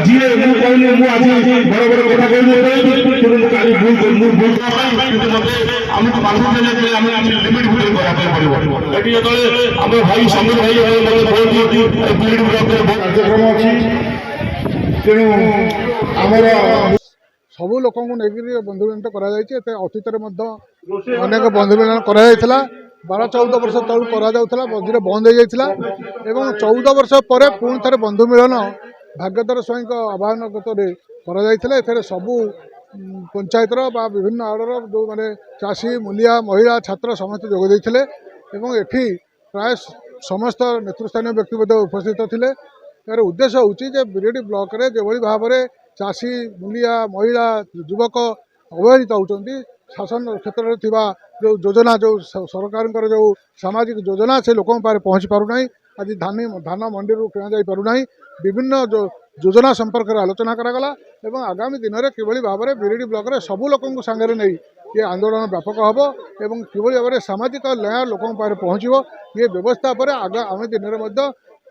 ଯିଏ ମୁଁ କହିଲି ମୁଁ ଆଜି ବଡ ବଡ କଥା କହିଲି କିନ୍ତୁ ମୁଁ କାଲି ଭୁଲ କିନ୍ତୁ ମତେ ଆମକୁ ବାନ୍ଧି ଦେଲେ ଆମେ ଲିମିଟ ଭିତରେ କରିବା ପାଇଁ ପଡିବ। ଏଠି ଯେତେବେଳେ ଆମ ଭାଇ ସମୀର ଭାଇ ମତେ ବହୁତ କାର୍ଯ୍ୟକ୍ରମ ଅଛି ତେଣୁ ଆମର ସବୁ ଲୋକଙ୍କୁ ନେଇକି ବନ୍ଧୁମିଳନ କରାଯାଇଛି। ଅତୀତରେ ମଧ୍ୟ ଅନେକ ବନ୍ଧୁମିଳନ କରାଯାଇଥିଲା। 12-14 ବର୍ଷ ତଳୁ କରାଯାଉଥିଲା, ମଝିରେ ବନ୍ଦ ହେଇଯାଇଥିଲା ଏବଂ 14 ବର୍ଷ ପରେ ପୁଣି ଥରେ ବନ୍ଧୁମିଳନ ଭାଗ୍ୟଧର ସ୍ୱାଇଁଙ୍କ ଆହ୍ୱାନଗତରେ କରାଯାଇଥିଲା। ଏଥିରେ ସବୁ ପଞ୍ଚାୟତର ବା ବିଭିନ୍ନ ଆଡ଼ର ଯେଉଁମାନେ ଚାଷୀ, ମୂଲିଆ, ମହିଳା, ଛାତ୍ର ସମସ୍ତେ ଯୋଗ ଦେଇଥିଲେ ଏବଂ ଏଠି ପ୍ରାୟ ସମସ୍ତ ନେତୃସ୍ଥାନୀୟ ବ୍ୟକ୍ତି ମଧ୍ୟ ଉପସ୍ଥିତ ଥିଲେ। ଏହାର ଉଦ୍ଦେଶ୍ୟ ହେଉଛି ଯେ ବିରିଡ଼ି ବ୍ଲକରେ ଯେଭଳି ଭାବରେ ଚାଷୀ, ମୂଲିଆ, ମହିଳା, ଯୁବକ ଅବହେଳିତ ହେଉଛନ୍ତି, ଶାସନ କ୍ଷେତ୍ରରେ ଥିବା ଯେଉଁ ଯୋଜନା, ଯେଉଁ ସରକାରଙ୍କର ଯେଉଁ ସାମାଜିକ ଯୋଜନା ସେ ଲୋକଙ୍କ ପାଖରେ ପହଞ୍ଚି ପାରୁନାହିଁ। ଆଜି ଧାନ ମଣ୍ଡିରୁ କିଣାଯାଇ ପାରୁନାହିଁ। ବିଭିନ୍ନ ଯୋଜନା ସମ୍ପର୍କରେ ଆଲୋଚନା କରାଗଲା ଏବଂ ଆଗାମୀ ଦିନରେ କିଭଳି ଭାବରେ ବିରିଡ଼ି ବ୍ଲକରେ ସବୁ ଲୋକଙ୍କୁ ସାଙ୍ଗରେ ନେଇ ଏ ଆନ୍ଦୋଳନ ବ୍ୟାପକ ହେବ ଏବଂ କିଭଳି ଭାବରେ ସାମାଜିକ ନ୍ୟାୟ ଲୋକଙ୍କ ପାଖରେ ପହଞ୍ଚିବ ଏ ବ୍ୟବସ୍ଥା ପରେ ଆଗାମୀ ଦିନରେ ମଧ୍ୟ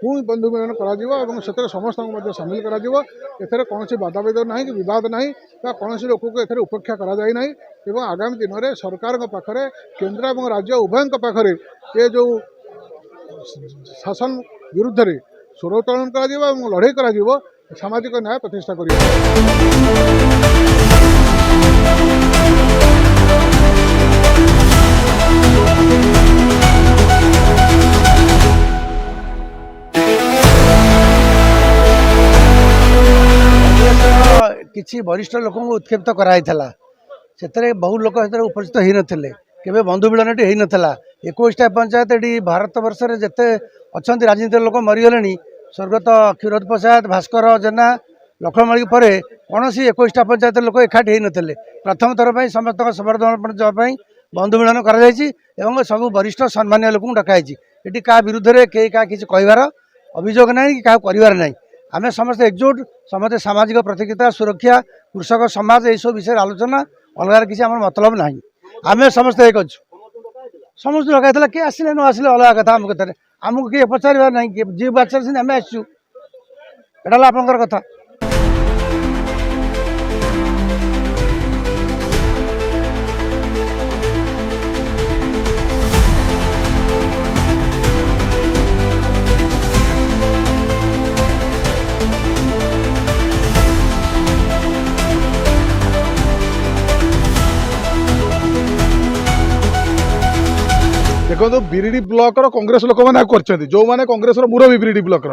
ପୁଣି ବନ୍ଧୁ ମିଳନ କରାଯିବ ଏବଂ ସେଥିରେ ସମସ୍ତଙ୍କୁ ମଧ୍ୟ ସାମିଲ କରାଯିବ। ଏଥିରେ କୌଣସି ବାଧାବିଘ୍ନ ନାହିଁ କି ବିବାଦ ନାହିଁ ବା କୌଣସି ଲୋକଙ୍କୁ ଏଥିରେ ଉପେକ୍ଷା କରାଯାଇ ନାହିଁ ଏବଂ ଆଗାମୀ ଦିନରେ ସରକାରଙ୍କ ପାଖରେ, କେନ୍ଦ୍ର ଏବଂ ରାଜ୍ୟ ଉଭୟଙ୍କ ପାଖରେ ଏ ଯେଉଁ ଶାସନ ବିରୁଦ୍ଧରେ ସ୍ୱର ଉତ୍ତୋଳନ କରାଯିବ ଏବଂ ଲଢ଼େଇ କରାଯିବ, ସାମାଜିକ ନ୍ୟାୟ ପ୍ରତିଷ୍ଠା କରିବ। किसी वरिष्ठ लोक उत्क्षेपित कराइला से बहु लोक उपस्थित हो नथिले, केबे बंधु मिलन हो नाला। 21टा पंचायत ये भारत वर्ष में जिते अच्छा राजनीतिक लोक मरीगले स्वर्गत क्षीरोद प्रसाद, भास्कर जेना, लक्ष्मणमाली पर कौन 21टा पंचायत लोक एकाठी हो नथिले। प्रथम थर पर समस्त समर्थन जवाई बंधु मिलन कर सब वरिष्ठ सम्मान्य लोक डकाई। ये क्या विरुद्ध में कई क्या किसी कहबार अभियोग ना कि क्या कर ना, आम समस्त एकजुट, समस्त सामाजिक प्रतियोगिता, सुरक्षा, कृषक समाज यह सब विषय आलोचना, अलग किसी आम मतलब ना। आम समस्त एक अच्छु, समस्त लगे किए आसिले न आसिले अलग कथा। आम कथा आमको किए पचार ना जी पचार आम आसचु, यहाँ आपंकर कथा। देखो बिरिडी ब्लॉक कांग्रेस लोक मैंने कर जो मैंने कांग्रेस मुरबी बिरिडी ब्लॉक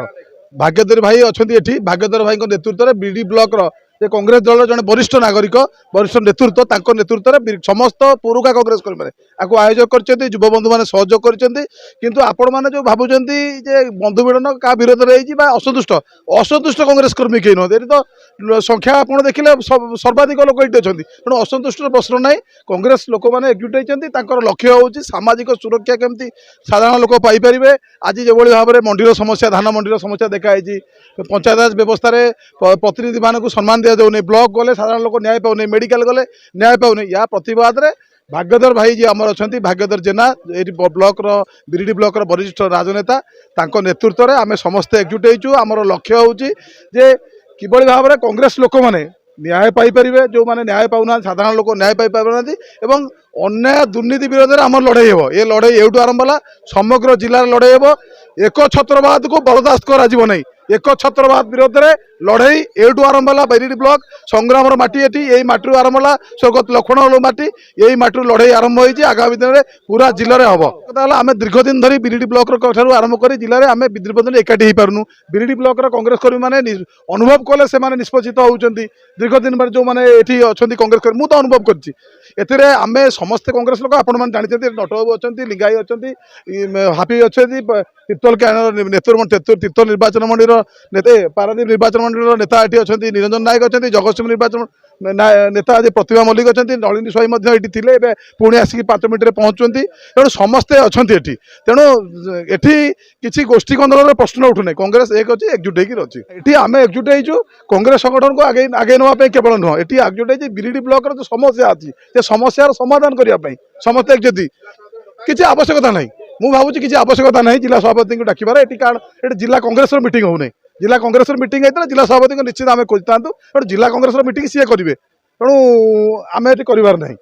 भाग्यधर भाई अच्छा ये भाग्यधर भाई नेतृत्व में बिरिडी ब्लॉक कांग्रेस दल जड़े वरिष्ठ नागरिक, वरिष्ठ नेतृत्व नेतृत्व में समस्त पुरुखा कांग्रेस कर्मी आपको आयोजक कर युव बंधु मैंने सहयोग कर आपण मैंने जो भावुं बंधु मिलन क्या विरोध में असंतुष्ट असंतुष्ट कांग्रेस कर्मी कहीं नुहत। ये तो संख्या आप देखिले सर्वाधिक लोक ये अच्छा तेणु असंतुष्ट प्रश्न ना। कांग्रेस लोक मैंने एकजुट होती लक्ष्य हूँ सामाजिक सुरक्षा केमती साधारण लोक पाइपर। आज जो भाव में मंडीर समस्या, धान मंडीर समस्या देखाई, पंचायत राज व्यवस्था प्रतिनिधि मानक सम्मान दिया जाऊनी, ब्लॉक गले साधारण लोक न्याय पाउने, मेडिकल गले न्याय पाउने, या प्रतिवाद में भाग्यधर भाई जी आमर अच्छा भाग्यधर जेना ये ब्लॉक बिरिडी ब्लॉक वरिष्ठ राजनेता नेतृत्व में आम समस्ते एकजुट होइछु। आमर लक्ष्य हूँ किभली भाव में कांग्रेस लोक मैंने न्याय पाइपर, जो मैंने न्याय पाऊना साधारण लोक न्याय पाइना एवं अन्याय दुर्नीति विरोध में आम लड़ाई हे। ये लड़ाई एवं आरंभ है, समग्र जिलार लड़ाई हे। एक छत्रवाद को बर्दास्त कर एक छत्रवाद विरोध में लड़ाई एवं आरंभ है। बिरिडी ब्लॉक संग्राम माटी यही माटी आरंभ है, स्वर्गत लक्ष्मण माटी यही माटी लड़ाई आरंभ होती आगामी दिन में पूरा जिले में हम। आम दीर्घ दिन धरी बिरिडी ब्लॉक आरंभ कर जिले में आम विद्युत एकाठी हो पार्नु। बिरिडी ब्लॉक कांग्रेस कर्मी मैंने अनुभव कले से निष्पत्ति होती दीर्घ दिन में जो मैंने ये अच्छा कांग्रेस कर्मी मुझे अनुभव कर आम समस्ते कांग्रेस लोक आपण जानते नटबाबू अच्छा, लिंगाई अच्छा, हापी अच्छा, तीर्तल तीर्तल निर्वाचन मंडल पारादीप निर्वाचन मंडल नेता ये अच्छा, निरंजन नायक अच्छा, जगतसिंह निर्वाचन नेता आज प्रतिभा मल्लिक अच्छा, नलिनी स्वाई ये पुणी आसिक 5 मिनट में पहुँचुंट। तेणु समस्ते अच्छा ये तेणु ये किसी गोष्ठी कन्दल प्रश्न उठुना। कांग्रेस एक अच्छी एकजुट होती आम एकजुट हो कांग्रेस संगठन को आगे आगे नापी केवल नुह ये एकजुट हो बिरिडी ब्लॉक जो समस्या अच्छी समस्यार समाधान करने समस्ते एकजुट किसी आवश्यकता ना। मुझे भावुँ किसी आवश्यकता ना जिला सभापति को डाकिबार ये कारण ये जिला कांग्रेस मीटिंग हो जिला कांग्रेस मीटिंग होता जिला सभापति निश्चित आम खोजता तेणु जिला कांग्रेस मीटिंग सी करेंगे तेणु आम ये करार नहीं।